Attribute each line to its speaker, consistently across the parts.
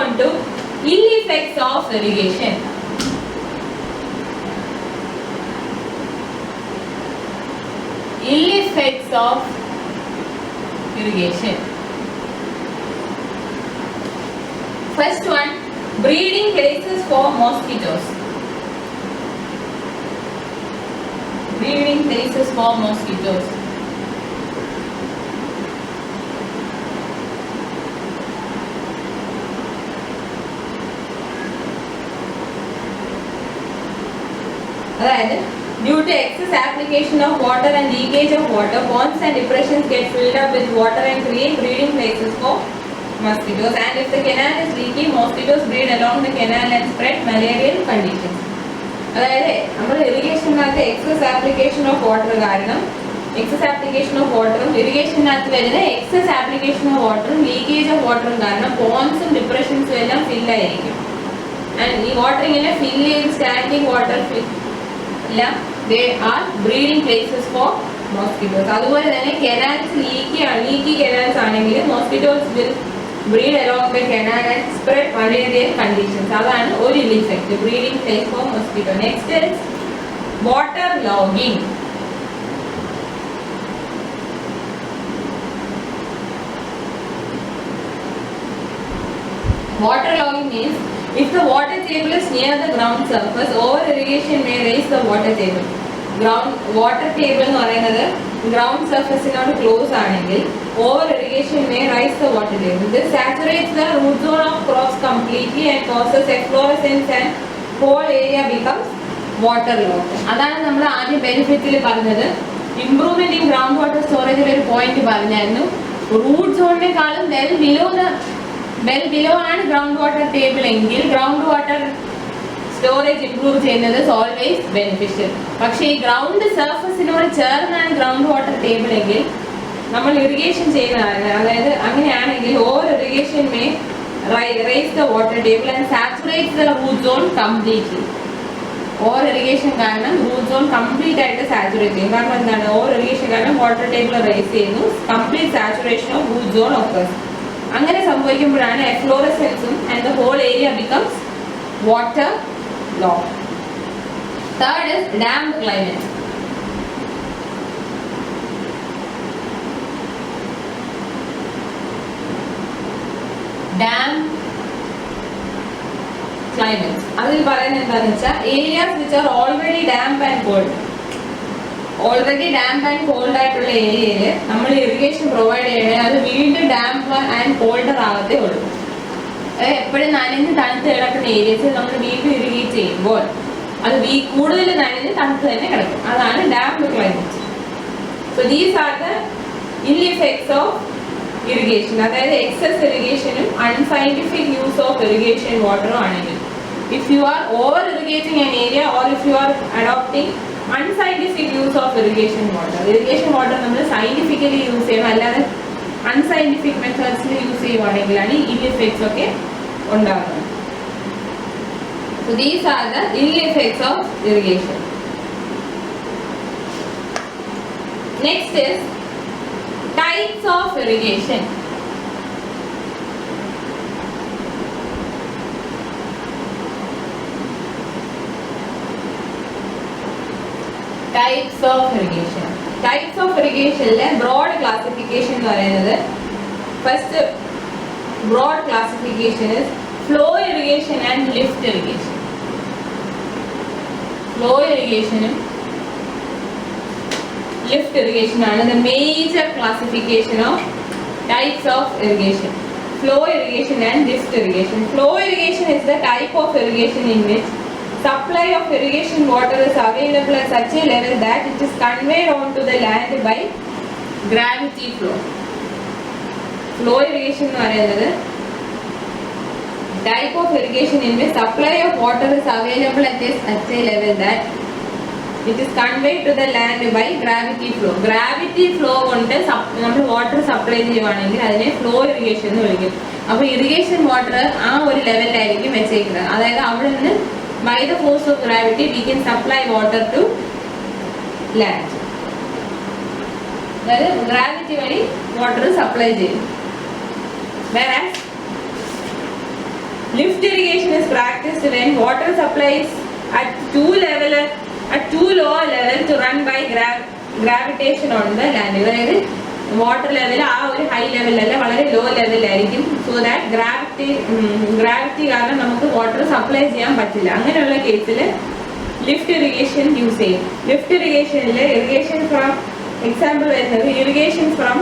Speaker 1: on to ill effects of irrigation. Ill effects of irrigation. First one, breeding places for mosquitoes. Breeding places for mosquitoes. Right. Due to excess application of water and leakage of water, ponds and depressions get filled up with water and create breeding places for mosquitoes. And if the canal is leaky, mosquitoes breed along the canal and spread malarial conditions. അതായത് നമ്മൾ ഇറിഗേഷനകത്ത് excess application of water കാരണം excess application of വാട്ടറും ഇറിഗേഷനകത്ത് വരുന്ന excess application of വാട്ടറും leakage of വാട്ടറും കാരണം പോൺസും ഡിപ്രഷൻസും എല്ലാം ഫില്ലായിരിക്കും. ആൻഡ് ഈ വാട്ടർ ഇങ്ങനെ ഫില്ല് ചെയ്ത് സ്റ്റാൻഡിങ് വാട്ടർ എല്ലാം they are breeding places for mosquitoes. അതുപോലെ തന്നെ കനാൽസ് ലീക്കി കനാൽസ് ആണെങ്കിൽ mosquitoes will breed along the canal and spread malarial conditions. അതാണ് ഒരു ഇൽ effect, breeding place for mosquito. Next is water logging. Water logging means if the water table is near the ground surface, over irrigation may raise the water table. Water table എന്ന് പറയുന്നത് ground surface നോട് close ആണെങ്കിൽ over irrigation may rise the water table. This saturates the root zone of crops completely and causes efflorescence and whole area becomes waterlogged. അതാണ് നമ്മൾ ആദ്യം ബെനിഫിറ്റിൽ പറഞ്ഞത്. Improvement in ground water സ്റ്റോറേജിൽ ഒരു point പറഞ്ഞായിരുന്നു. Root സോണിനെക്കാളും well below ആണ് ground water table എങ്കിൽ ground water storage improve ചെയ്യുന്നത് always beneficial. പക്ഷേ ഈ ഗ്രൗണ്ട് സർഫസിനോട് ചേർന്നാണ് ഗ്രൗണ്ട് വാട്ടർ ടേബിൾ എങ്കിൽ നമ്മൾ ഇറിഗേഷൻ ചെയ്യുന്നതാണ്. അതായത് അങ്ങനെയാണെങ്കിൽ over irrigation may rise the water table and saturate the root zone completely. Over irrigation കാരണം റൂട്ട് സോൺ കംപ്ലീറ്റ് ആയിട്ട് സാച്ചുറേറ്റ് ചെയ്യും. കാരണം എന്താണ്, ഓവർ ഇറിഗേഷൻ കാരണം വാട്ടർ ടേബിൾ റൈസ് ചെയ്യുന്നു, complete saturation of root zone occurs. അങ്ങനെ സംഭവിക്കുമ്പോഴാണ് എഫ്ലോറസെൻസും and the whole area becomes water log. Third is damp climate. Damp climate അതിൽ പറയുന്നത് എന്താണെന്ന് വെച്ചാൽ areas which are already damp and cold. Already damp and called ആയിട്ടുള്ള ഏരിയയിൽ നമ്മൾ ഇറിഗേഷൻ പ്രൊവൈഡ് ചെയ്യണമെങ്കിൽ അത് വീണ്ടും ഡാംപ് ആൻഡ് കോൾഡർ ആവത്തേ ഉള്ളൂ. എപ്പോഴും നനഞ്ഞ് തണുത്ത് കിടക്കുന്ന ഏരിയസിൽ നമ്മൾ വീണ്ടും ഇറിഗേറ്റ് ചെയ്യുമ്പോൾ അത് കൂടുതൽ നനഞ്ഞ് തണുത്ത് തന്നെ കിടക്കും. അതാണ് damp climate. So these are the ill effects of irrigation. അതായത് എക്സസ് ഇറിഗേഷനും അൺസയന്റിഫിക് യൂസ് ഓഫ് ഇറിഗേഷൻ വാട്ടറും ആണെങ്കിൽ, if you are over irrigating an area or if you are adopting unscientific use of irrigation water നമ്മൾ scientifically use ചെയ്യണം, അല്ലാതെ unscientific മെത്തേഡ്സിൽ use ചെയ്യുവാണെങ്കിലാണ് ഈ ഇൽ effects ഒക്കെ ഉണ്ടാകുന്നത്. So these are the ill effects of irrigation. Next is types of irrigation. Types of irrigation. Types of irrigation le broad classification എന്ന് പറയുന്നത്, first broad classification is flow irrigation and lift irrigation. Flow irrigation and lift irrigation ആണ് the major classification of types of irrigation. Flow irrigation and lift irrigation. Flow irrigation is the type of irrigation in which supply of irrigation water is available at such a level that it is conveyed onto the land by gravity flow. Flow irrigation എന്ന് പറയുന്നത് type of irrigation in which supply of water is available at such a level that it is conveyed to the land by gravity flow. Gravity flow കൊണ്ട് നമ്മൾ water supply ചെയ്യുവാണെങ്കിൽ അതിനെ flow irrigation എന്ന് വിളിക്കും. അപ്പോൾ irrigation water ആ ഒരു ലെവലിലായിരിക്കും വെച്ചേക്കുന്നത്. അതായത് അവിടെ നിന്ന് by the force of gravity we can supply water to land. അതായത് ഗ്രാവിറ്റി വഴി വാട്ടർ സപ്ലൈ ചെയ്യും. Whereas Lift irrigation is practiced when water supply is at too low a level to run by gravitation on the land. അതായത് water level ആ ഒരു high ലെവലല്ല, വളരെ law ലെവലായിരിക്കും. So that gravity കാരണം നമുക്ക് water supply ചെയ്യാൻ പറ്റില്ല. അങ്ങനെയുള്ള കേസിൽ ലിഫ്റ്റ് ഇറിഗേഷൻ യൂസ് ചെയ്യും. ലിഫ്റ്റ് ഇറിഗേഷനിൽ ഇറിഗേഷൻ ഫ്രം എക്സാമ്പിൾ വരുന്നത് ഇറിഗേഷൻ ഫ്രം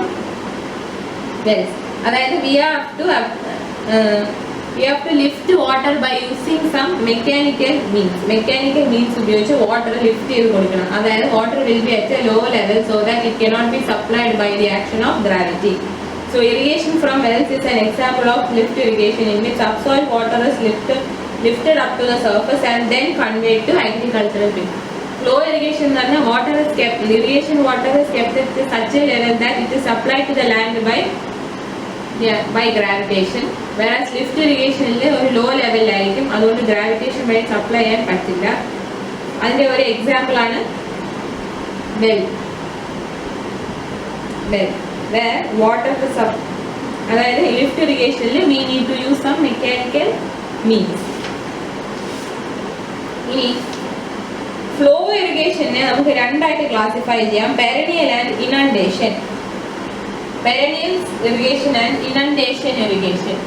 Speaker 1: വെൽസ്. അതായത് we have to lift water by using some mechanical means ഉപയോഗിച്ച് വാട്ടർ ലിഫ്റ്റ് ചെയ്ത് കൊടുക്കണം. അതായത് water will be at a low level so that it cannot be supplied by the action of gravity. So irrigation from wells is an example of lift irrigation in which subsoil water is lifted up to the surface and then conveyed to agricultural fields. Flow irrigation എന്ന് പറഞ്ഞാൽ water is kept, irrigation water is kept at such a level that it is supplied to the land by gravitation, whereas lift irrigationil ഒരു law ലെവലിലായിരിക്കും, അതുകൊണ്ട് gravitation വഴി supply ചെയ്യാൻ പറ്റില്ല. അതിന്റെ ഒരു example ആണ് well where water is up. അതായത് lift ഇറിഗേഷനിൽ we need to use some mechanical means. ഇനി ഫ്ലോ ഇറിഗേഷനെ നമുക്ക് രണ്ടായിട്ട് ക്ലാസിഫൈ ചെയ്യാം, perennial and inundation. Perennial irrigation and inundation irrigation.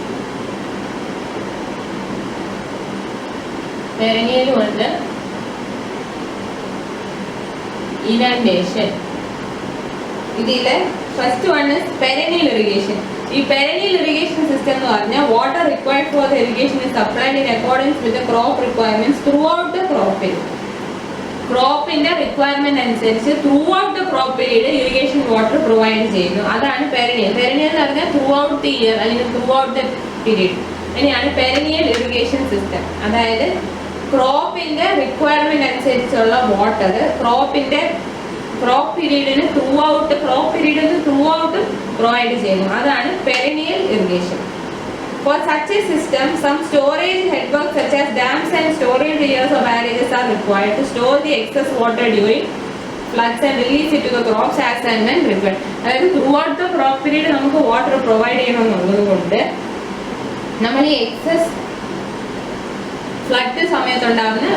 Speaker 1: Perennial ഉണ്ട്, inundation. ഇതിലെ first one is perennial irrigation. ഈ perennial irrigation system എന്ന് പറഞ്ഞാൽ water required for the irrigation is supplied in accordance with the crop requirements throughout the crop period. ക്രോപ്പിന്റെ requirement അനുസരിച്ച് throughout the crop period irrigation water provide ചെയ്യുന്നു. അതാണ് perennial. Perennial എന്ന് പറഞ്ഞാൽ throughout the year അല്ലെങ്കിൽ throughout the period. അങ്ങനെയാണ് perennial irrigation system. അതായത് ക്രോപ്പിന്റെ റിക്വയർമെന്റ് അനുസരിച്ചുള്ള വാട്ടർ ക്രോപ്പ് പീരീഡിന് ത്രൂ ഔട്ട് പ്രൊവൈഡ് ചെയ്യുന്നു. അതാണ് perennial irrigation. For such a system, some storage networks such as dams and storage areas or barrages are required to store the excess water during floods and release it to the crops as and when required. അതായത് throughout the crop period നമുക്ക് water provide ചെയ്യണമെന്നുള്ളത് കൊണ്ട് നമ്മൾ ഈ excess flood സമയത്തുണ്ടാകുന്ന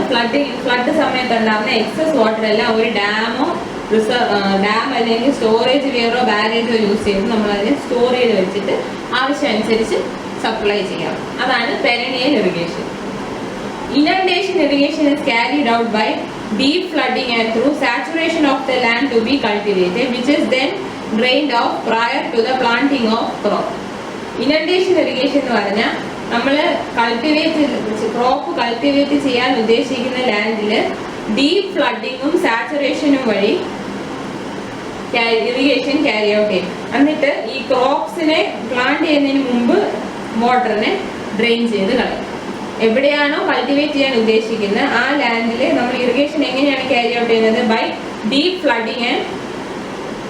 Speaker 1: excess water എല്ലാം ഒരു dam അല്ലെങ്കിൽ storage വെയറോ ബാരേജോ use ചെയ്ത് നമ്മൾ അതിനെ സ്റ്റോർ ചെയ്ത് വെച്ചിട്ട് ആവശ്യം അനുസരിച്ച് സപ്ലൈ ചെയ്യാം. അതാണ് perennial irrigation. Inundation irrigation is carried out by deep flooding and through saturation of the land to be cultivated, which is then drained off prior to the planting of crop. Inundation irrigation എന്ന് പറഞ്ഞാൽ നമ്മൾ crop cultivate ചെയ്യാൻ ഉദ്ദേശിക്കുന്ന ലാൻഡിൽ deep ഫ്ലഡിങ്ങും സാച്ചുറേഷനും വഴി irrigation carry out ചെയ്യും. എന്നിട്ട് ഈ ക്രോപ്സിനെ plant ചെയ്യുന്നതിന് മുമ്പ് വാട്ടറിനെ ഡ്രെയിൻ ചെയ്ത് കളയും. എവിടെയാണോ കൾട്ടിവേറ്റ് ചെയ്യാൻ ഉദ്ദേശിക്കുന്നത് ആ ലാൻഡിൽ നമ്മൾ ഇറിഗേഷൻ എങ്ങനെയാണ് ക്യാരി ഔട്ട് ചെയ്യുന്നത്? By deep flooding and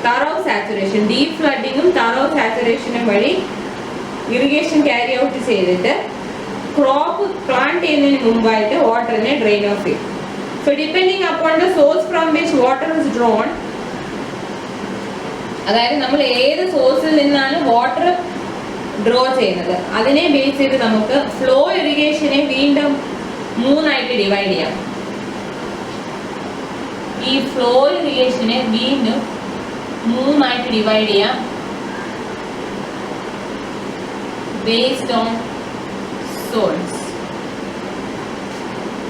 Speaker 1: thorough saturation. Deep ഫ്ലഡിങ്ങും തറോ സാച്ചുറേഷനും വഴി ഇറിഗേഷൻ ക്യാരി ഔട്ട് ചെയ്തിട്ട് ക്രോപ്പ് പ്ലാന്റ് ചെയ്യുന്നതിന് മുമ്പായിട്ട് വാട്ടറിനെ ഡ്രെയിൻ ഓഫ് ചെയ്യും. So depending upon the source from which water is drawn, അതായത് നമ്മൾ ഏത് സോഴ്സിൽ നിന്നാണ് വാട്ടർ ഡ്രോ ചെയ്യുന്നത് അതിനെ ബേസ് ചെയ്ത് നമുക്ക് ഫ്ലോ ഇറിഗേഷനെ വീണ്ടും മൂന്നായിട്ട് ഡിവൈഡ് ചെയ്യാം. ഈ ഫ്ലോ ഇറിഗേഷനെ വീണ്ടും മൂന്നായിട്ട് ഡിവൈഡ് ചെയ്യാം based on source.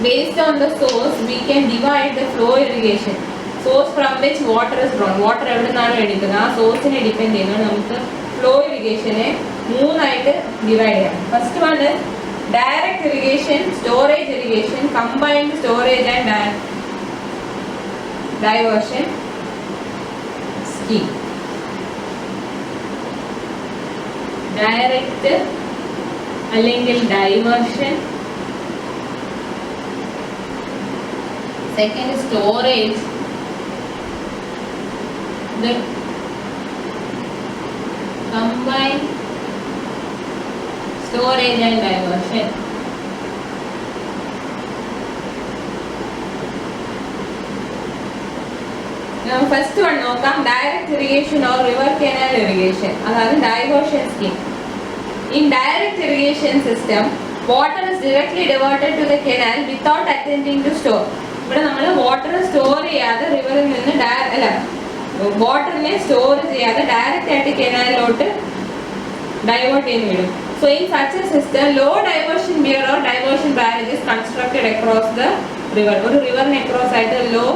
Speaker 1: Based on the source, we can divide the flow irrigation. Source from which water is drawn. Water എവിടെ നിന്നാണ് എടുക്കുന്നത് ആ സോഴ്സിനെ ഡിപ്പെൻഡ് ചെയ്യുന്നത് നമുക്ക് ഫ്ലോ ഇറിഗേഷനെ മൂന്നായിട്ട് ഡിവൈഡ് ചെയ്യാം. First one direct irrigation, storage irrigation, combined storage and diversion scheme. Direct അല്ലെങ്കിൽ diversion, second storage, combined storage and diversion. Now first one നോക്കാം, direct irrigation or river canal irrigation. അതാണ് diversion scheme. In direct irrigation system, Water is directly diverted to the canal without attempting to store. ഇവിടെ നമ്മൾ water store ചെയ്യാതെ റിവറിൽ നിന്ന് വാട്ടറിനെ store ചെയ്യാതെ direct ആയിട്ട് കനാലിലോട്ട് divert ചെയ്ത് വിടും. So in such a system, low diversion weir or diversion barrage is constructed across the river. ഒരു റിവറിന് across ആയിട്ട് ലോ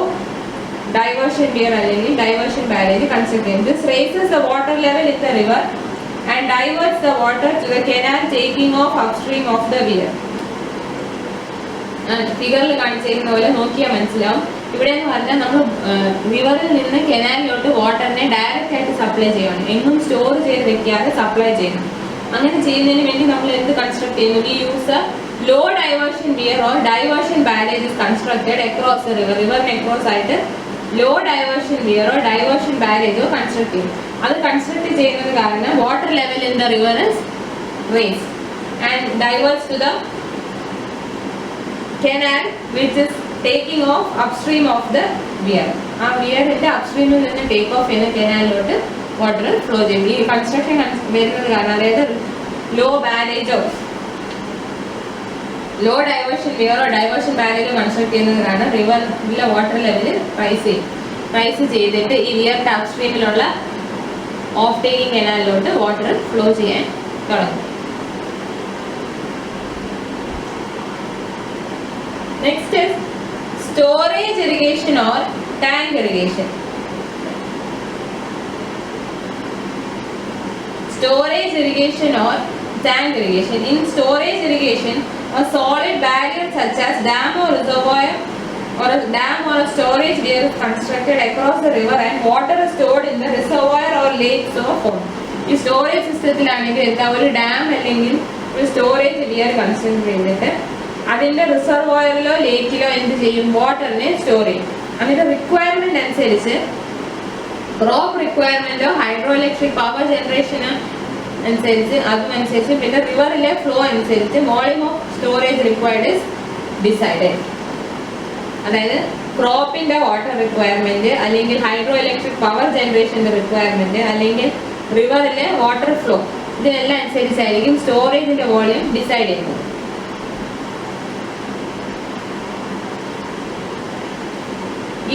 Speaker 1: diversion weir അല്ലെങ്കിൽ diversion barrage construct ചെയ്യും. This raises the water level in the river and diverts the water to the canal, taking off upstream of the weir. ഫിഗറിൽ കാണിച്ചിരിക്കുന്ന പോലെ നോക്കിയാൽ മനസ്സിലാവും. ഇവിടെ എന്ന് പറഞ്ഞാൽ നമ്മൾ റിവറിൽ നിന്ന് കനാലിലോട്ട് വാട്ടറിനെ ഡയറക്റ്റ് ആയിട്ട് സപ്ലൈ ചെയ്യണം. എങ്ങും സ്റ്റോർ ചെയ്ത് വെക്കാതെ സപ്ലൈ ചെയ്യണം. അങ്ങനെ ചെയ്യുന്നതിന് വേണ്ടി നമ്മൾ എന്ത് കൺസ്ട്രക്ട് ചെയ്യുന്നു? We use a low diversion weir or diversion barrage is constructed across the river. റിവറിന് അക്രോസ് ആയിട്ട് ലോ ഡൈവേർഷൻ വിയറോ ഡൈവേർഷൻ ബാരേജോ കൺസ്ട്രക്ട് ചെയ്യും. അത് കൺസ്ട്രക്ട് ചെയ്യുന്നത് കാരണം water level in the river is raise and diverts to the canal which is taking off upstream of the weir. ആ വിയറിന്റെ അപ്സ്ട്രീമിൽ നിന്ന് ടേക്ക് ഓഫ് ചെയ്യുന്ന കനാലിലോട്ട് വാട്ടർ ഫ്ലോ ചെയ്യും. ഈ കൺസ്ട്രക്ഷൻ വരുന്നത് കാരണം, അതായത് ലോ ബാരേജോ ലോ ഡൈവേർഷൻ വിയറോ ഡൈവേർഷൻ ബാരേജോ കൺസ്ട്രക്ട് ചെയ്യുന്നത് കാരണം റിവറിലെ വാട്ടർ ലെവൽ റൈസ് ചെയ്തിട്ട് ഈ വിയറിന്റെ അപ്സ്ട്രീമിലുള്ള ഓഫ് ടേക്കിംഗ് കനാലിലോട്ട് വാട്ടർ ഫ്ലോ ചെയ്യാൻ തുടങ്ങും. Next is storage irrigation or tank irrigation. Storage irrigation or tank irrigation. In storage irrigation, a solid barrier such as dam or reservoir or a dam or a storage weir is constructed across the river and water is stored in the reservoir or lakes or pond. ഈ storage സിസ്റ്റത്തിലാണെങ്കിൽ എന്താ, ഒരു dam അല്ലെങ്കിൽ ഒരു storage wear construct ചെയ്തിട്ട് അതിന്റെ റിസർവോയറിലോ ലേക്കിലോ എന്ത് ചെയ്യും? വാട്ടറിനെ store ചെയ്യും. അതിന്റെ റിക്വയർമെന്റ് അനുസരിച്ച് ക്രോപ്പ് റിക്വയർമെന്റോ ഹൈഡ്രോ ഇലക്ട്രിക് പവർ ജനറേഷന് അനുസരിച്ച് പിന്നെ റിവറിലെ ഫ്ലോ അനുസരിച്ച് volume of storage required is decided. അതായത് ക്രോപ്പിന്റെ വാട്ടർ റിക്വയർമെന്റ് അല്ലെങ്കിൽ ഹൈഡ്രോ ഇലക്ട്രിക് പവർ ജനറേഷന്റെ റിക്വയർമെന്റ് അല്ലെങ്കിൽ റിവറിലെ വാട്ടർ ഫ്ലോ, ഇതിനെല്ലാം അനുസരിച്ചായിരിക്കും സ്റ്റോറേജിന്റെ വോളിയം ഡിസൈഡ് ചെയ്യുന്നത്.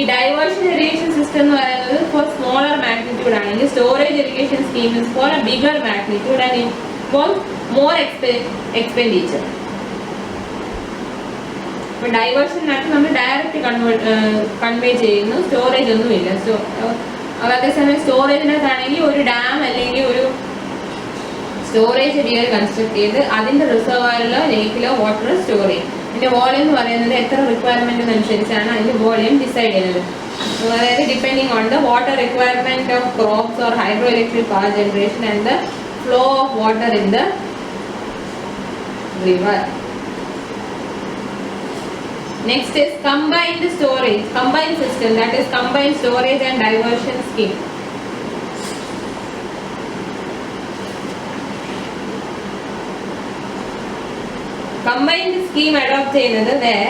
Speaker 1: ഈ ഡൈവേർഷൻ ഇറിഗേഷൻ സിസ്റ്റം എന്ന് പറയുന്നത് ഫോർ സ്മോളർ മാഗ്നിറ്റ്യൂഡ് ആണെങ്കിൽ storage irrigation scheme is for a bigger magnitude and for more expenditure. ഇപ്പൊ ഡൈവേർഷനകത്ത് നമ്മൾ ഡയറക്റ്റ് കൺവേ ചെയ്യുന്നു, സ്റ്റോറേജ് ഒന്നുമില്ല. അതേസമയം സ്റ്റോറേജിനകത്താണെങ്കിൽ ഒരു ഡാം അല്ലെങ്കിൽ ഒരു സ്റ്റോറേജ് വിയർ കൺസ്ട്രക്ട് ചെയ്ത് അതിന്റെ റിസർവോയറിലോ ലേക്കിലോ വാട്ടർ സ്റ്റോർ ചെയ്യും. ഇതിന്റെ വോളിയം എന്ന് പറയുന്നത് എത്ര റിക്വയർമെന്റിന് അനുസരിച്ചാണ് അതിന്റെ വോളിയം ഡിസൈഡ് ചെയ്യുന്നത്. അതായത് depending on the water requirement of crops or hydro electric power generation and the flow of water in the river. Next is combined storage, combined system, that is combined storage and diversion scheme. Combined scheme adopt ചെയ്യുന്നത് where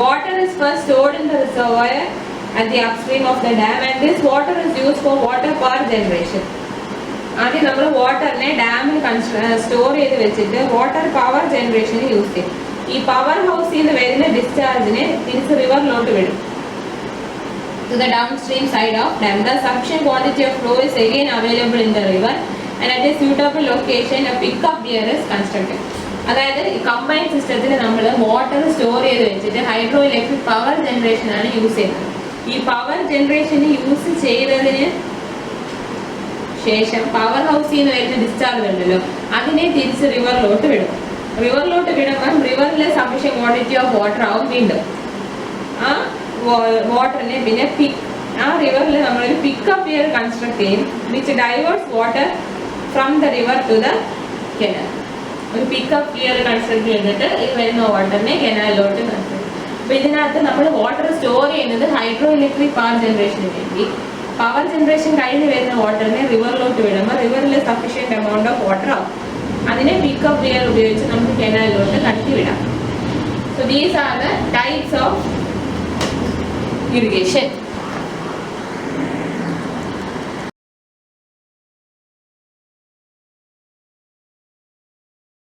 Speaker 1: water is first stored in the reservoir at the upstream of the dam and this water is used for water power generation. ആദ്യം നമ്മൾ വാട്ടറിനെ ഡാമിൽ store ചെയ്ത് വെച്ചിട്ട് water power ജനറേഷന് use ചെയ്യും. ഈ power ഹൗസിൽ നിന്ന് വരുന്ന ഡിസ്ചാർജിനെ തിരിച്ച് റിവറിലോട്ട് വിടും. To the downstream side of dam, the sufficient quantity of flow is again available in the river and at a suitable location a pickup weir is constructed. അതായത് ഈ കമ്പൈൻഡ് സിസ്റ്റത്തിൽ നമ്മൾ വാട്ടർ സ്റ്റോർ ചെയ്ത് വെച്ചിട്ട് ഹൈഡ്രോ ഇലക്ട്രിക് പവർ ജനറേഷൻ ആണ് use ചെയ്യുന്നത്. ഈ power generation use ചെയ്തതിന് ശേഷം പവർ ഹൗസിൽ നിന്ന് വരുന്ന ഡിസ്ചാർജ് ഉണ്ടല്ലോ, അതിനെ തിരിച്ച് റിവറിലോട്ട് വിടും. റിവറിലോട്ട് വിടുമ്പം റിവറിലെ സഫീഷ്യൻ ക്വാണ്ടിറ്റി ഓഫ് വാട്ടർ ആവും. വീണ്ടും ആ വാട്ടറിനെ പിന്നെ ആ റിവറിൽ നമ്മളൊരു പിക്കപ്പ് വിയർ കൺസ്ട്രക്ട് ചെയ്യും which diverts water from the river to the canal. ഒരു പിക്കപ്പ് വിയർ കൺസ്ട്രക്ട് ചെയ്തിട്ട് ഈ വരുന്ന വാട്ടറിനെ കനാലിലോട്ട് കൺസ്ട്രക്ട്. അപ്പോൾ ഇതിനകത്ത് നമ്മൾ വാട്ടർ സ്റ്റോർ ചെയ്യുന്നത് ഹൈഡ്രോ ഇലക്ട്രിക് പവർ ജനറേഷന് വേണ്ടി. പവർ ജനറേഷൻ കഴിഞ്ഞ് വരുന്ന വാട്ടറിനെ റിവറിലോട്ട് വിടുമ്പോൾ റിവറിൽ സഫീഷ്യൻറ്റ് എമൗണ്ട് ഓഫ് വാട്ടർ ആവും. അതിനെ പിക്കപ്പ് വിയർ ഉപയോഗിച്ച് നമുക്ക് കനാലിലോട്ട് കടത്തി വിടാം. So these are the types of irrigation.